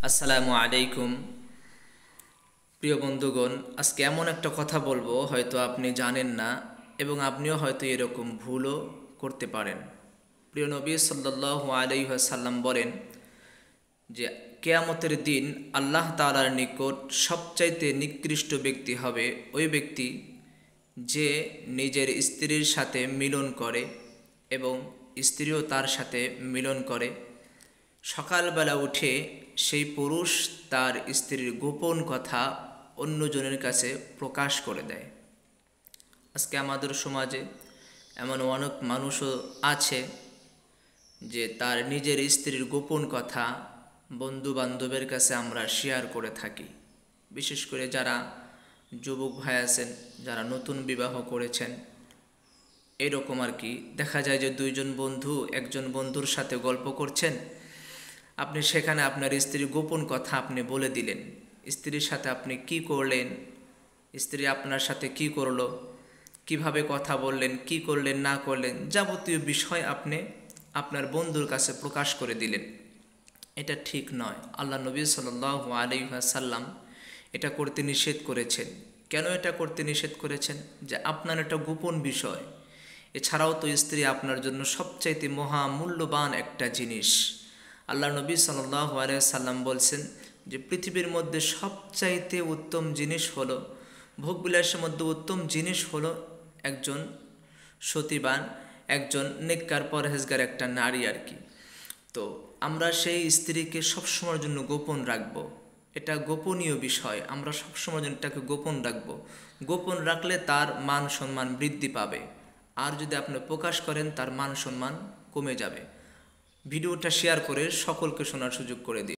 আসসালামু আলাইকুম। প্রিয় বন্ধুগণ, আজকে এমন একটা কথা বলবো হয়তো আপনি জানেন না এবং আপনিও হয়তো এরকম ভুলও করতে পারেন। প্রিয় নবী সাল্লাল্লাহু আলাইহি ওয়াসাল্লাম বলেন যে কিয়ামতের দিন আল্লাহ তাআলার নিকট সবচাইতে নিকৃষ্ট ব্যক্তি হবে ওই ব্যক্তি যে নিজের স্ত্রীর সাথে মিলন করে এবং স্ত্রীও তার সাথে মিলন করে। সকালবেলা উঠে সেই পুরুষ তার স্ত্রীর গোপন কথা অন্যজনের কাছে প্রকাশ করে দেয়। আজকে আমাদের সমাজে এমন অনেক মানুষও আছে যে তার নিজের স্ত্রীর গোপন কথা বন্ধু বান্ধবের কাছে আমরা শেয়ার করে থাকি। বিশেষ করে যারা যুবক ভাই আছেন, যারা নতুন বিবাহ করেছেন, এরকম আর কি দেখা যায় যে দুইজন বন্ধু একজন বন্ধুর সাথে গল্প করছেন, আপনি সেখানে আপনার স্ত্রীর গোপন কথা আপনি বলে দিলেন। স্ত্রীর সাথে আপনি কি করলেন, স্ত্রী আপনার সাথে কি করলো, কিভাবে কথা বললেন, কি করলেন না করলেন, যাবতীয় বিষয় আপনি আপনার বন্ধুর কাছে প্রকাশ করে দিলেন। এটা ঠিক নয়। আল্লাহ নবী সাল্লাল্লাহু আলাইহি ওয়াসাল্লাম এটা করতে নিষেধ করেছেন। কেন এটা করতে নিষেধ করেছেন? যে আপনার এটা গোপন বিষয়। এছাড়াও তো স্ত্রী আপনার জন্য সবচাইতে মহামূল্যবান একটা জিনিস। আল্লাহ নবী সাল্লাল্লাহু আলাইহি সাল্লাম বলছেন যে পৃথিবীর মধ্যে সবচাইতে উত্তম জিনিস হলো, ভোগবিলাসের মধ্যে উত্তম জিনিস হলো একজন সতীবান, একজন নেককার পরহেজগার একটা নারী আর কি। তো আমরা সেই স্ত্রীকে সবসময়ের জন্য গোপন রাখব। এটা গোপনীয় বিষয়, আমরা সবসময়ের জন্য এটাকে গোপন রাখব। গোপন রাখলে তার মান সম্মান বৃদ্ধি পাবে, আর যদি আপনি প্রকাশ করেন তার মান সম্মান কমে যাবে। ভিডিওটা শেয়ার করে সকলকে শোনার সুযোগ করে দিন।